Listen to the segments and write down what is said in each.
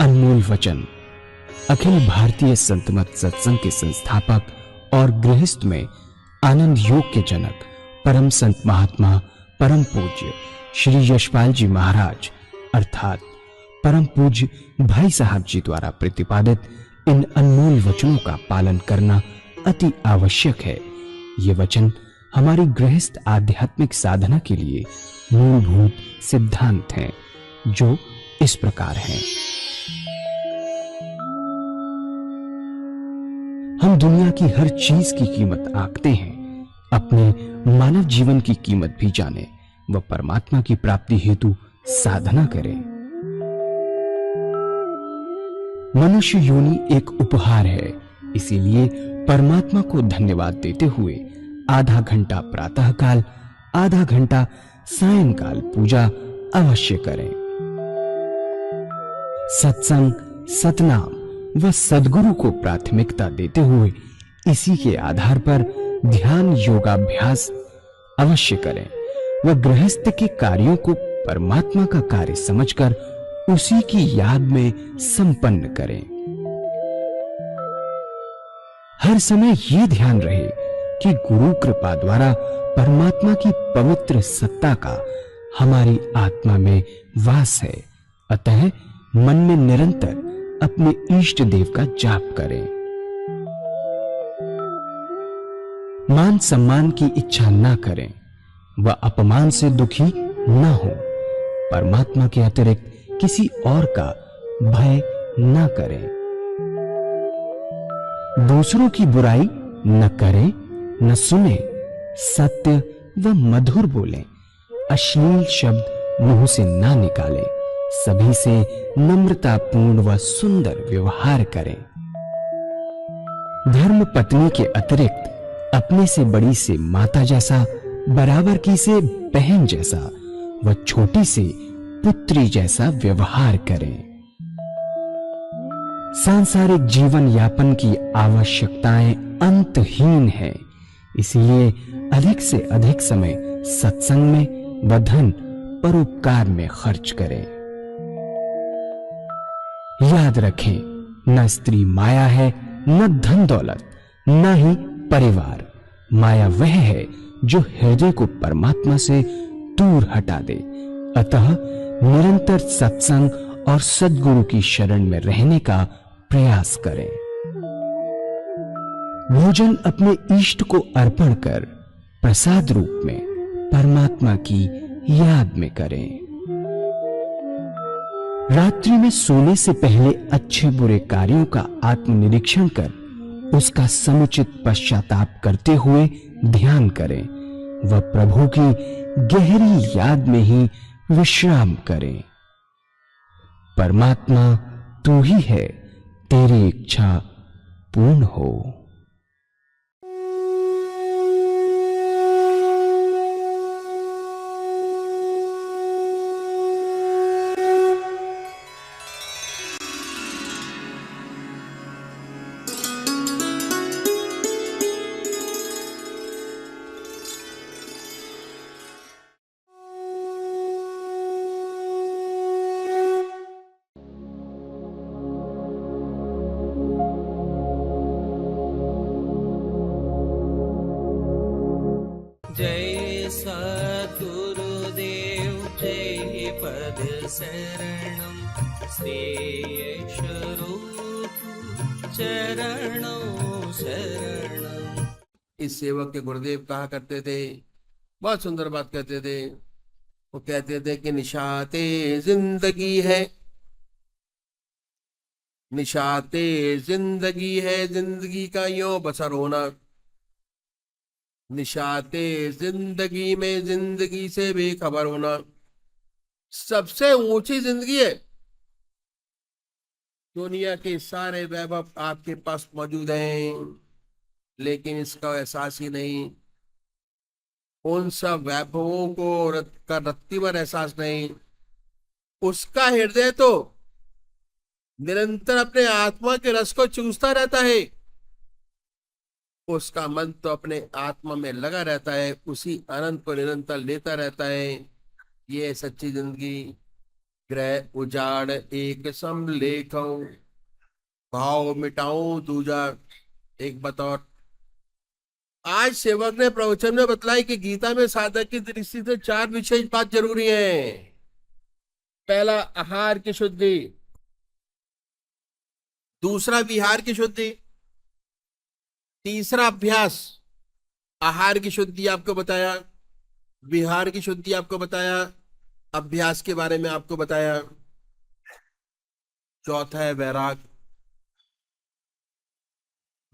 अनमोल वचन। अखिल भारतीय संत मत सत्संग के संस्थापक और गृहस्थ में आनंद योग के जनक परम संत महात्मा परम पूज्य श्री यशपाल जी महाराज अर्थात परम पूज्य भाई साहब जी द्वारा प्रतिपादित इन अनमोल वचनों का पालन करना अति आवश्यक है। ये वचन हमारी गृहस्थ आध्यात्मिक साधना के लिए मूलभूत सिद्धांत हैं, जो इस प्रकार हैं। हम दुनिया की हर चीज की कीमत आंकते हैं, अपने मानव जीवन की कीमत भी जाने व परमात्मा की प्राप्ति हेतु साधना करें। मनुष्य योनि एक उपहार है, इसीलिए परमात्मा को धन्यवाद देते हुए आधा घंटा प्रातःकाल, आधा घंटा सायंकाल पूजा अवश्य करें। सत्संग, सतनाम व सद्गुरु को प्राथमिकता देते हुए इसी के आधार पर ध्यान योगाभ्यास अवश्य करें व गृहस्थ के कार्यों को परमात्मा का कार्य समझकर उसी की याद में संपन्न करें। हर समय ये ध्यान रहे कि गुरु कृपा द्वारा परमात्मा की पवित्र सत्ता का हमारी आत्मा में वास है, अतः मन में निरंतर अपने इष्ट देव का जाप करें। मान सम्मान की इच्छा न करें व अपमान से दुखी न हो। परमात्मा के अतिरिक्त किसी और का भय न करें। दूसरों की बुराई न करें, न सुने, सत्य व मधुर बोलें, अश्लील शब्द मुंह से ना निकालें, सभी से नम्रतापूर्ण व सुंदर व्यवहार करें। धर्म पत्नी के अतिरिक्त अपने से बड़ी से माता जैसा, बराबर की से बहन जैसा व छोटी से पुत्री जैसा व्यवहार करें। सांसारिक जीवन यापन की आवश्यकताएं अंतहीन है, इसलिए अधिक से अधिक समय सत्संग में व धन परोपकार में खर्च करें। याद रखें, न स्त्री माया है, न धन दौलत, न ही परिवार। माया वह है जो हृदय को परमात्मा से दूर हटा दे। अतः निरंतर सत्संग और सद्गुरु की शरण में रहने का प्रयास करें। भोजन अपने इष्ट को अर्पण कर प्रसाद रूप में परमात्मा की याद में करें। रात्रि में सोने से पहले अच्छे बुरे कार्यों का आत्मनिरीक्षण कर उसका समुचित पश्चाताप करते हुए ध्यान करें व प्रभु की गहरी याद में ही विश्राम करें। परमात्मा तू ही है, तेरी इच्छा पूर्ण हो। जय सद्गुरुदेव जय पद शरणम श्रेयस्वरूप चरणों शरणम। इस सेवक के गुरुदेव कहा करते थे, बहुत सुंदर बात कहते थे। वो कहते थे कि निशाते जिंदगी है, निशाते जिंदगी है, जिंदगी का यूं बसर होना। निशाते जिंदगी में जिंदगी से बेखबर होना सबसे ऊंची जिंदगी है। दुनिया के सारे वैभव आपके पास मौजूद हैं, लेकिन इसका एहसास ही नहीं। उन सब वैभवों को का रत्तीभर एहसास नहीं। उसका हृदय तो निरंतर अपने आत्मा के रस को चूसता रहता है, उसका मन तो अपने आत्मा में लगा रहता है, उसी आनंद को निरंतर लेता रहता है। ये है सच्ची जिंदगी। ग्रह उजाड़ एक सम लेखो, भाव मिटाऊं दूजा एक बतौर। आज सेवक ने प्रवचन में बतलाई कि गीता में साधक की दृष्टि से चार विशेष बात जरूरी है। पहला, आहार की शुद्धि। दूसरा, विहार की शुद्धि। तीसरा, अभ्यास। आहार की शुद्धि आपको बताया, विहार की शुद्धि आपको बताया, अभ्यास के बारे में आपको बताया। चौथा है वैराग।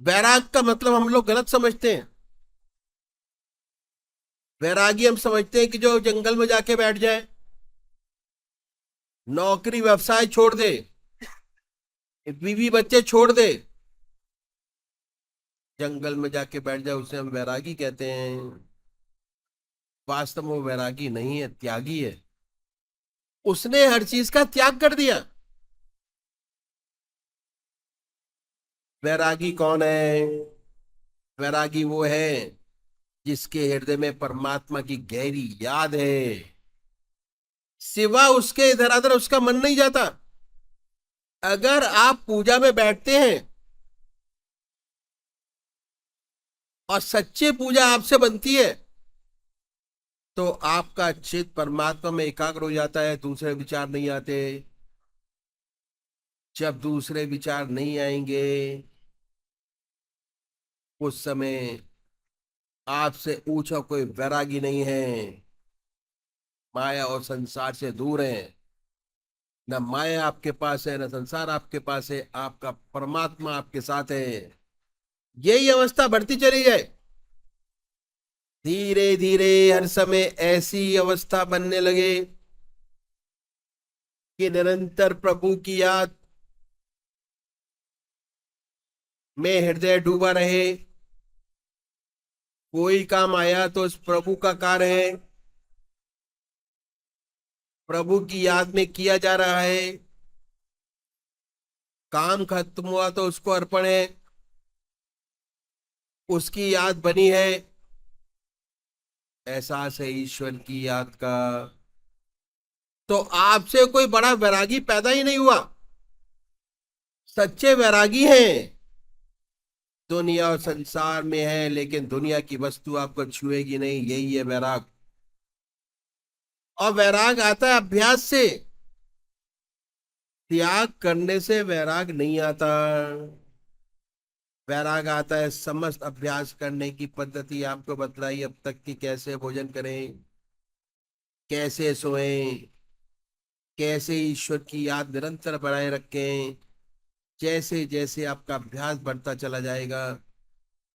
वैराग का मतलब हम लोग गलत समझते हैं। वैरागी हम समझते हैं कि जो जंगल में जाके बैठ जाए, नौकरी व्यवसाय छोड़ दे, बीवी बच्चे छोड़ दे, जंगल में जाके बैठ जाए, उसे हम वैरागी कहते हैं। वास्तव में वो वैरागी नहीं है, त्यागी है। उसने हर चीज का त्याग कर दिया। वैरागी कौन है? वैरागी वो है जिसके हृदय में परमात्मा की गहरी याद है, सिवा उसके इधर उधर उसका मन नहीं जाता। अगर आप पूजा में बैठते हैं और सच्ची पूजा आपसे बनती है, तो आपका चित्त परमात्मा में एकाग्र हो जाता है, दूसरे विचार नहीं आते। जब दूसरे विचार नहीं आएंगे, उस समय आपसे ऊंचा कोई वैरागी नहीं है। माया और संसार से दूर है। न माया आपके पास है, न संसार आपके पास है, आपका परमात्मा आपके साथ है। यही अवस्था बढ़ती चली जाए, धीरे धीरे हर समय ऐसी अवस्था बनने लगे कि निरंतर प्रभु की याद में हृदय डूबा रहे। कोई काम आया तो उस प्रभु का कार्य है, प्रभु की याद में किया जा रहा है। काम खत्म हुआ तो उसको अर्पण है, उसकी याद बनी है। एहसास है ईश्वर की याद का। तो आपसे कोई बड़ा वैरागी पैदा ही नहीं हुआ। सच्चे वैरागी हैं, दुनिया और संसार में है, लेकिन दुनिया की वस्तु आपको छुएगी नहीं। यही है वैराग। और वैराग आता है अभ्यास से, त्याग करने से वैराग नहीं आता। वैराग आता है समस्त अभ्यास करने की पद्धति आपको बतलाई अब तक की, कैसे भोजन करें, कैसे सोएं, कैसे ईश्वर की याद निरंतर बनाए रखें। जैसे जैसे आपका अभ्यास बढ़ता चला जाएगा,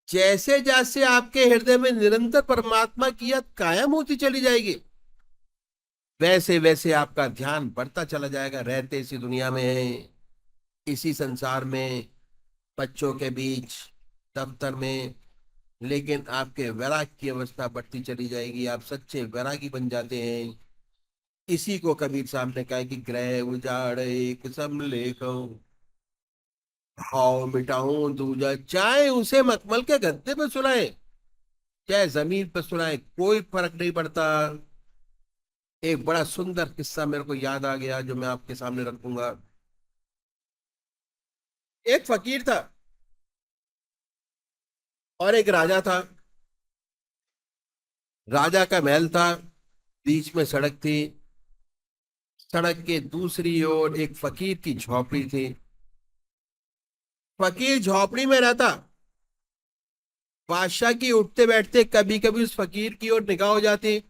जैसे जैसे आपके हृदय में निरंतर परमात्मा की याद कायम होती चली जाएगी, वैसे वैसे आपका ध्यान बढ़ता चला जाएगा। रहते इसी दुनिया में है, इसी संसार में, बच्चों के बीच, दफ्तर में, लेकिन आपके वैराग की अवस्था बढ़ती चली जाएगी। आप सच्चे वैरागी बन जाते हैं। इसी को कबीर साहब ने कहा कि ग्रह उजाड़ एक सम लेखो, भाव मिटाऊं दूजा। चाहे उसे मखमल के गद्दे पे सुनाए, चाहे जमीन पर सुनाए, कोई फर्क नहीं पड़ता। एक बड़ा सुंदर किस्सा मेरे को याद आ गया, जो मैं आपके सामने रखूंगा। एक फकीर था और एक राजा था। राजा का महल था, बीच में सड़क थी, सड़क के दूसरी ओर एक फकीर की झोपड़ी थी। फकीर झोपड़ी में रहता। बादशाह की उठते बैठते कभी कभी उस फकीर की ओर निगाह हो जाती।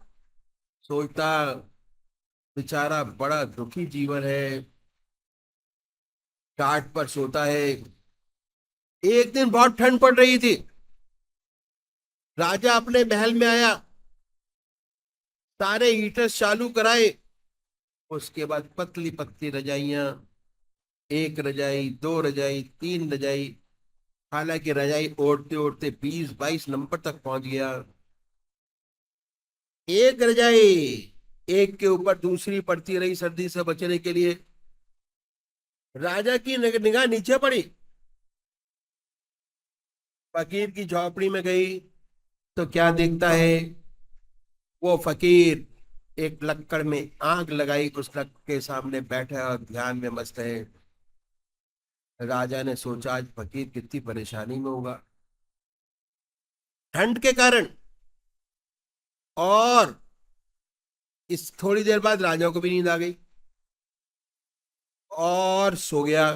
सोचता, बेचारा बड़ा दुखी जीवन है, टाट पर सोता है। एक दिन बहुत ठंड पड़ रही थी। राजा अपने महल में आया, सारे हीटर्स चालू कराए। उसके बाद पतली पतली रजाइयां, एक रजाई, दो रजाई, तीन रजाई। हालांकि रजाई ओढ़ते ओढ़ते 20-22 नंबर तक पहुंच गया। एक रजाई एक के ऊपर दूसरी पड़ती रही सर्दी से बचने के लिए। राजा की निगाह नीचे पड़ी, फकीर की झोपड़ी में गई, तो क्या देखता है? वो फकीर एक लक्कड़ में आग लगाई, उस लक्कड़ के सामने बैठे और ध्यान में मस्त है। राजा ने सोचा आज फकीर कितनी परेशानी में होगा ठंड के कारण। और इस थोड़ी देर बाद राजा को भी नींद आ गई और सो गया।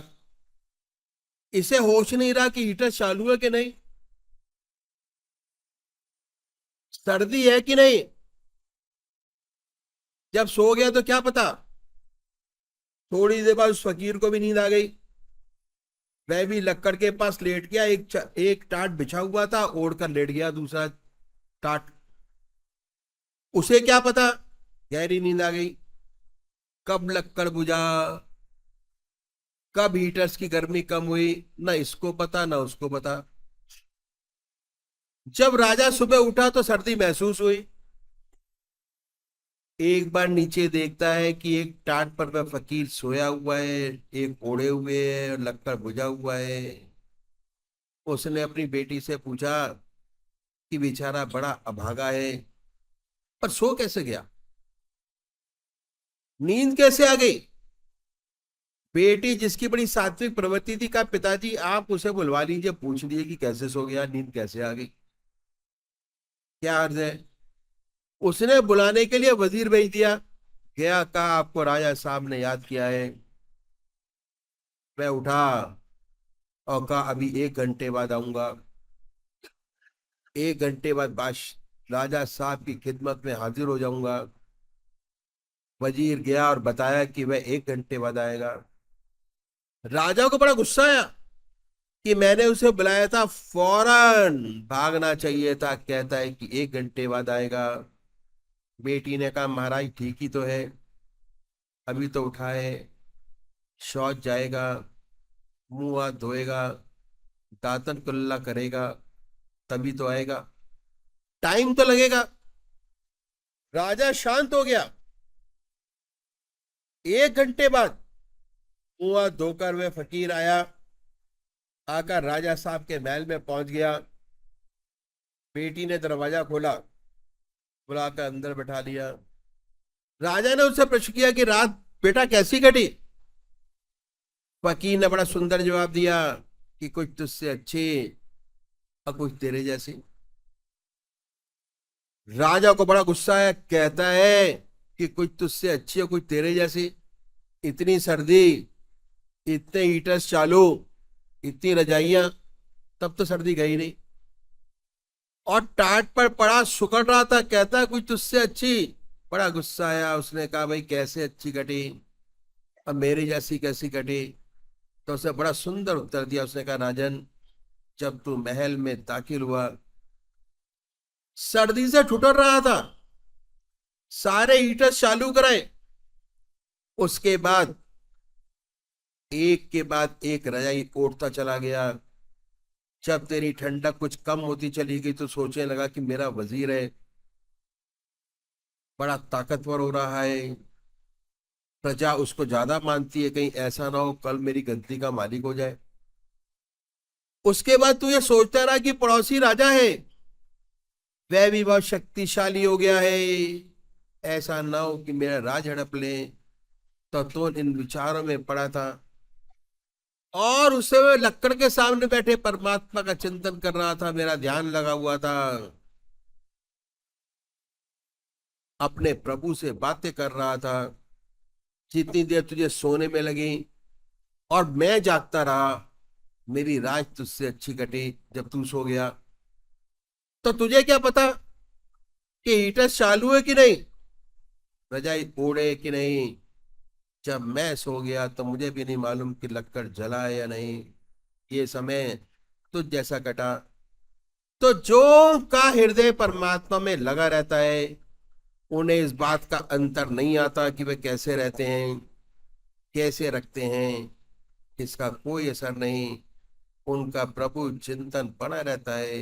इसे होश नहीं रहा कि हीटर चालू है कि नहीं, सर्दी है कि नहीं। जब सो गया तो क्या पता, थोड़ी देर बाद उस फकीर को भी नींद आ गई। वह भी लक्कड़ के पास लेट गया, एक टाट बिछा हुआ था, ओढ़कर लेट गया दूसरा टाट। उसे क्या पता, गहरी नींद आ गई। कब लक्कड़ बुझा, कब हीटर्स की गर्मी कम हुई, ना इसको पता ना उसको पता। जब राजा सुबह उठा तो सर्दी महसूस हुई। एक बार नीचे देखता है कि एक टाट पर वह फकीर सोया हुआ है, एक ओढ़े हुए है और लक्कड़ बुझा हुआ है। उसने अपनी बेटी से पूछा कि बेचारा बड़ा अभागा है, पर सो कैसे गया, नींद कैसे आ गई। बेटी जिसकी बड़ी सात्विक प्रवृत्ति थी, कहा पिताजी आप उसे बुलवा लीजिए, पूछ लीजिए कि कैसे सो गया, नींद कैसे आ गई, क्या अर्ज है। उसने बुलाने के लिए वजीर भेज दिया। गया, कहा आपको राजा साहब ने याद किया है। मैं उठा और कहा अभी 1 घंटे बाद आऊंगा। 1 घंटे बाद राजा साहब की खिदमत में हाजिर हो जाऊंगा। वजीर गया और बताया कि वह 1 घंटे बाद आएगा। राजा को बड़ा गुस्सा आया कि मैंने उसे बुलाया था, फौरन भागना चाहिए था, कहता है कि 1 घंटे बाद आएगा। बेटी ने कहा महाराज ठीक ही तो है, अभी तो उठा है, शौच जाएगा, मुंह हाथ धोएगा, दातन कुल्ला करेगा, तभी तो आएगा, टाइम तो लगेगा। राजा शांत हो गया। 1 घंटे बाद मुंह हाथ धोकर वह फकीर आया, आकर राजा साहब के महल में पहुंच गया। बेटी ने दरवाजा खोला, बुलाकर अंदर बैठा लिया। राजा ने उससे प्रश्न किया कि रात बेटा कैसी कटी। फकीर ने बड़ा सुंदर जवाब दिया कि कुछ तुझसे अच्छी और कुछ तेरे जैसी। राजा को बड़ा गुस्सा आया, कहता है कि कुछ तुझसे अच्छी और कुछ तेरे जैसी, इतनी सर्दी, इतने हीटर्स चालू, इतनी रजाइयां, तब तो सर्दी गई नहीं। और टाट पर पड़ा सुकड़ रहा था, कहता है कुछ तुझसे अच्छी। बड़ा गुस्सा आया, उसने कहा भाई कैसे अच्छी कटी, अब मेरी जैसी कैसी कटी। तो उसे बड़ा सुंदर उत्तर दिया। उसने कहा राजन, जब तू महल में दाखिल हुआ सर्दी से ठुठर रहा था, सारे हीटर चालू कराए, उसके बाद एक के बाद एक रजाई ओढ़ता चला गया। जब तेरी ठंडक कुछ कम होती चली गई तो सोचने लगा कि मेरा वजीर है, बड़ा ताकतवर हो रहा है, प्रजा उसको ज्यादा मानती है, कहीं ऐसा ना हो कल मेरी गद्दी का मालिक हो जाए। उसके बाद तू ये सोचता रहा कि पड़ोसी राजा है, वह भी बहुत शक्तिशाली हो गया है, ऐसा ना हो कि मेरा राज हड़प ले। तो इन विचारों में पड़ा था और उसे वे लक्कड़ के सामने बैठे परमात्मा का चिंतन कर रहा था। मेरा ध्यान लगा हुआ था, अपने प्रभु से बातें कर रहा था। जितनी देर तुझे सोने में लगी और मैं जागता रहा, मेरी रात तुझसे अच्छी कटी। जब तू सो गया तो तुझे क्या पता कि हीटर चालू है कि नहीं, रजाई ओढ़े कि नहीं। जब मैं सो गया तो मुझे भी नहीं मालूम कि लक्कड़ जला है या नहीं। ये समय तुझ जैसा कटा। तो जो का हृदय परमात्मा में लगा रहता है, उन्हें इस बात का अंतर नहीं आता कि वे कैसे रहते हैं, कैसे रखते हैं, इसका कोई असर नहीं। उनका प्रभु चिंतन बना रहता है,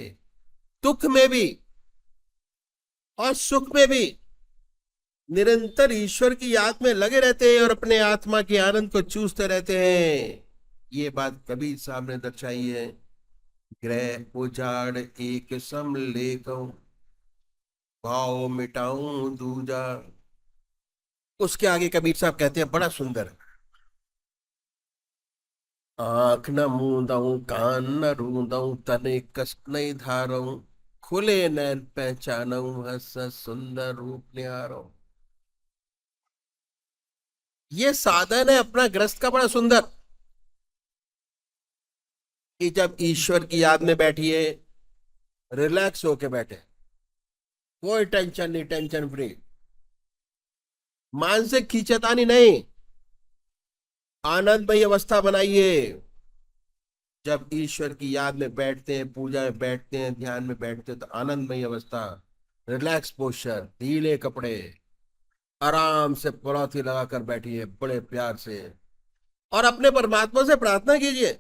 दुख में भी और सुख में भी निरंतर ईश्वर की याद में लगे रहते हैं और अपने आत्मा के आनंद को चूसते रहते हैं। ये बात कबीर साहब ने दर्शाई है। ग्रह उजाड़ एक सम लेखो, भाव मिटाऊं दूजा, उसके आगे कबीर साहब कहते हैं बड़ा सुंदर, आंख न मूंदऊ कान न रूंदऊ तने कष्ट नहीं धारऊ, खुले नैन पहचानऊ हस सुंदर रूप निहारो। ये साधन है अपना ग्रस्त का बड़ा सुंदर, कि जब ईश्वर की याद में बैठिए, रिलैक्स होके बैठे, कोई टेंशन नहीं, टेंशन फ्री, मानसिक खींचतानी नहीं, आनंदमय अवस्था बनाइए। जब ईश्वर की याद में बैठते हैं, पूजा में बैठते हैं, ध्यान में बैठते हैं, तो आनंदमय अवस्था, रिलैक्स पोस्चर, ढीले कपड़े, आराम से पलौती लगाकर बैठिए बड़े प्यार से, और अपने परमात्मा से प्रार्थना कीजिए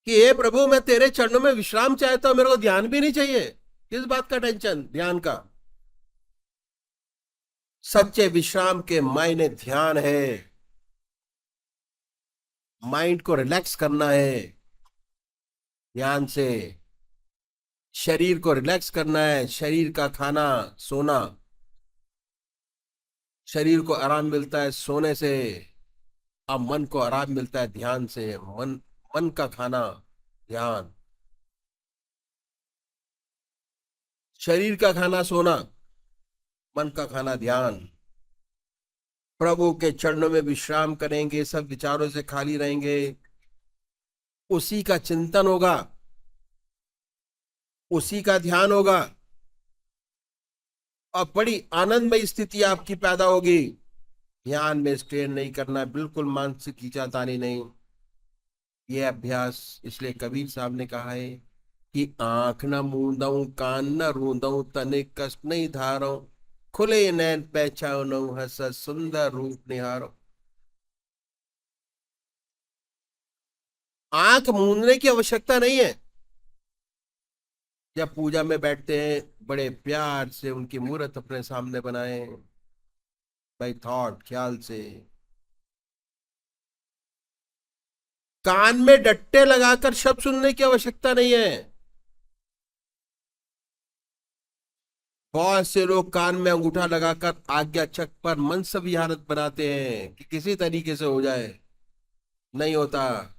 कि हे प्रभु, मैं तेरे चरणों में विश्राम चाहता हूं, मेरे को ध्यान भी नहीं चाहिए। किस बात का टेंशन ध्यान का? सच्चे विश्राम के मायने ध्यान है, माइंड को रिलैक्स करना है ध्यान से, शरीर को रिलैक्स करना है, शरीर का खाना सोना, शरीर को आराम मिलता है सोने से, अब मन को आराम मिलता है ध्यान से। मन मन का खाना ध्यान, शरीर का खाना सोना, मन का खाना ध्यान। प्रभु के चरणों में विश्राम करेंगे, सब विचारों से खाली रहेंगे, उसी का चिंतन होगा, उसी का ध्यान होगा, और बड़ी आनंदमय स्थिति आपकी पैदा होगी। ध्यान में स्ट्रेन नहीं करना, बिल्कुल मानसिक खींचातानी नहीं। यह अभ्यास इसलिए कबीर साहब ने कहा है कि आंख न मूंदऊ कान न रूंदऊ तने कष्ट नहीं धारो, खुले नैन पहचानो हस सुंदर रूप निहारो। आंख मूंदने की आवश्यकता नहीं है। जब पूजा में बैठते हैं, बड़े प्यार से उनकी मूर्त अपने सामने बनाए, बाई थॉट, ख्याल से। कान में डट्टे लगाकर शब्द सुनने की आवश्यकता नहीं है। बहुत से लोग कान में अंगूठा लगाकर आज्ञा चक्र पर मन से विहारत बनाते हैं कि किसी तरीके से हो जाए, नहीं होता।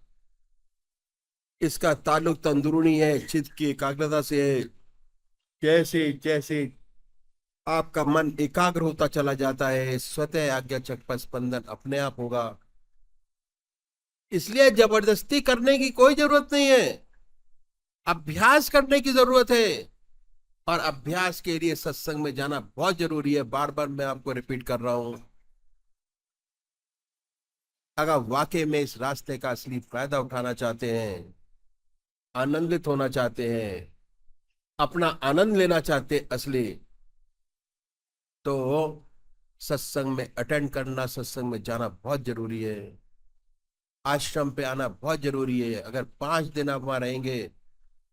इसका ताल्लुक तंदुरुनी है, चित्त की एकाग्रता से है। जैसे जैसे आपका मन एकाग्र होता चला जाता है, स्वतः आज्ञा चक्र पर स्पंदन अपने आप होगा। इसलिए जबरदस्ती करने की कोई जरूरत नहीं है, अभ्यास करने की जरूरत है। और अभ्यास के लिए सत्संग में जाना बहुत जरूरी है। बार बार मैं आपको रिपीट कर रहा हूं, अगर वाकई में इस रास्ते का असली फायदा उठाना चाहते हैं, आनंदित होना चाहते हैं, अपना आनंद लेना चाहते हैं असली, तो सत्संग में अटेंड करना, सत्संग में जाना बहुत जरूरी है। आश्रम पे आना बहुत जरूरी है। अगर 5 दिन आप वहां रहेंगे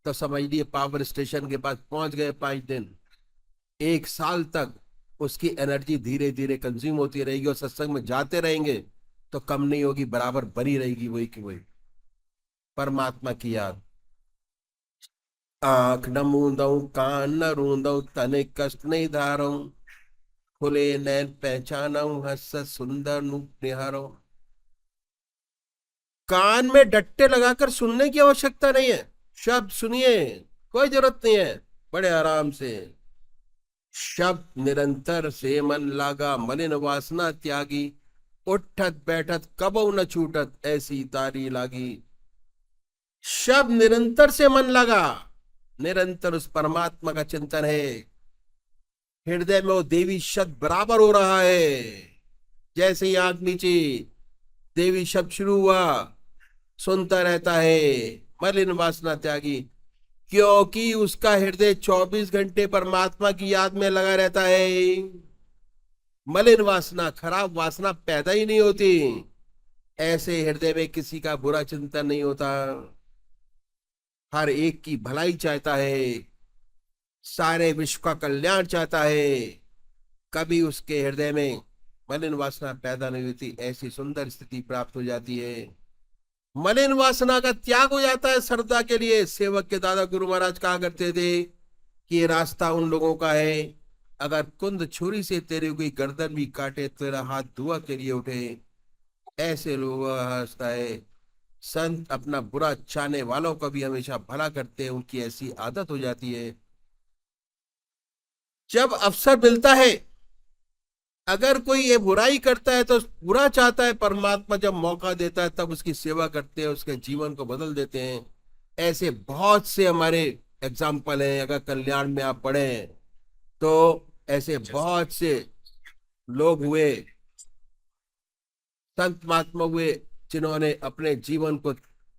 तो समझ लिए पावर स्टेशन के पास पहुंच गए। 5 दिन, 1 साल तक उसकी एनर्जी धीरे धीरे कंज्यूम होती रहेगी, और सत्संग में जाते रहेंगे तो कम नहीं होगी, बराबर बनी रहेगी वही की वही। परमात्मा की याद। आंख न मूंदऊ कान न रूंदऊ तने कष्ट नहीं धारो, खुले नैन पहचानऊ हस सुंदर रूप निहारो। कान में डट्टे लगाकर सुनने की आवश्यकता नहीं है। शब्द सुनिए, कोई जरूरत नहीं है, बड़े आराम से। शब्द निरंतर से मन लागा, मलिन वासना त्यागी, उठत बैठत कबऊ न छूटत ऐसी तारी लागी। शब्द निरंतर से मन लगा, निरंतर उस परमात्मा का चिंतन है। हृदय में वो देवी शब्द बराबर हो रहा है। जैसे ही आंख नीचे, देवी शब्द शुरू हुआ, सुनता रहता है, मलिन वासना त्यागी, क्योंकि उसका हृदय 24 घंटे परमात्मा की याद में लगा रहता है। मलिन वासना, खराब वासना पैदा ही नहीं होती। ऐसे हृदय में किसी का बुरा चिंतन नहीं होता, हर एक की भलाई चाहता है, सारे विश्व का कल्याण चाहता है। कभी उसके हृदय में मलिन वासना पैदा नहीं होती। ऐसी सुंदर स्थिति प्राप्त हो जाती है। मलिन वासना का त्याग हो जाता है श्रद्धा के लिए। सेवक के दादा गुरु महाराज कहा करते थे कि ये रास्ता उन लोगों का है अगर कुंद छुरी से तेरे कोई गर्दन भी काटे, तेरा हाथ दुआ के लिए उठे। ऐसे लोग हंसता है। संत अपना बुरा चाहने वालों का भी हमेशा भला करते हैं, उनकी ऐसी आदत हो जाती है। जब अवसर मिलता है, अगर कोई ये बुराई करता है तो बुरा चाहता है, परमात्मा जब मौका देता है तब उसकी सेवा करते हैं, उसके जीवन को बदल देते हैं। ऐसे बहुत से हमारे एग्जाम्पल हैं। अगर कल्याण में आप पढ़े तो ऐसे बहुत से लोग हुए, संत महात्मा हुए, जिन्होंने अपने जीवन को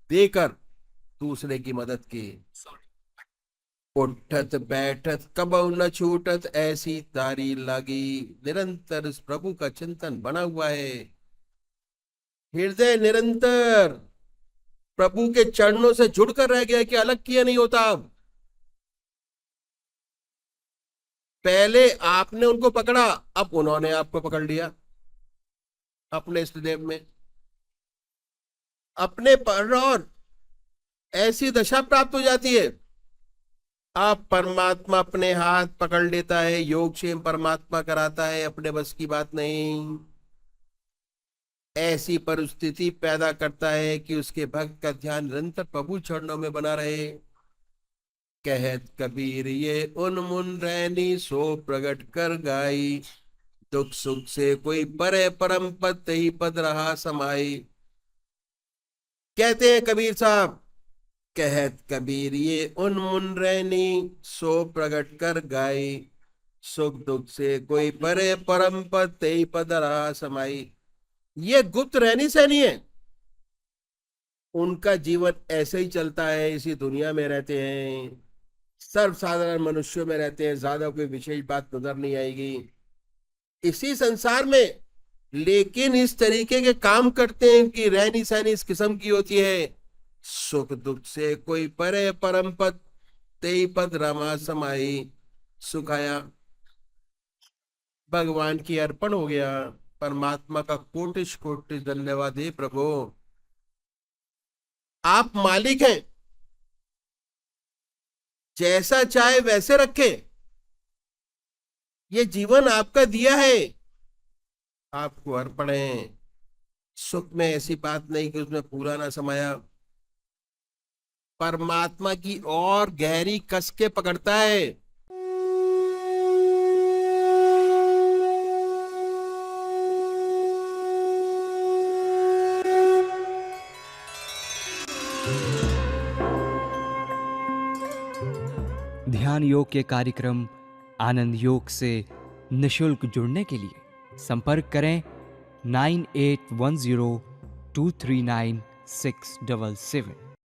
देकर दूसरे की मदद की। उठत बैठत कबहु न छूटत, ऐसी तारी लगी। निरंतर इस प्रभु का चिंतन बना हुआ है। हृदय निरंतर प्रभु के चरणों से जुड़कर रह गया कि अलग किया नहीं होता। अब पहले आपने उनको पकड़ा, अब उन्होंने आपको पकड़ लिया अपने इष्टदेव में, अपने पर। और ऐसी दशा प्राप्त हो जाती है, आप परमात्मा अपने हाथ पकड़ लेता है, योगक्षेम परमात्मा कराता है, अपने बस की बात नहीं। ऐसी परिस्थिति पैदा करता है कि उसके भक्त का ध्यान निरंतर प्रभु चरणों में बना रहे। कहत कबीर ये उन्मुन रैनी, सो प्रगट कर गाई। दुख सुख से कोई परे, परम पद ही पद रहा समाई। कहते हैं कबीर साहब, कहत कबीर ये उन्मुन रैनी, सो प्रगट कर गाई। सुख दुख से कोई परे, परम पद ही पद रहा समाई। ये गुप्त रहनी सहनी है। उनका जीवन ऐसे ही चलता है, इसी दुनिया में रहते हैं, सर्वसाधारण मनुष्यों में रहते हैं, ज्यादा कोई विशेष बात नजर नहीं आएगी इसी संसार में। लेकिन इस तरीके के काम करते हैं कि रहनी सहनी इस किस्म की होती है। सुख दुख से कोई परे, परम पद तेई पद रमा समाई। सुखाया भगवान की अर्पण हो गया। परमात्मा का कोटिश कोटिश धन्यवाद है प्रभु। आप मालिक हैं, जैसा चाहे वैसे रखे। ये जीवन आपका दिया है, आपको अर्पण है। सुख में ऐसी बात नहीं कि उसमें पूरा ना समाया। परमात्मा की और गहरी कस के पकड़ता है। ध्यान योग के कार्यक्रम आनंद योग से निशुल्क जुड़ने के लिए संपर्क करें 9810239677।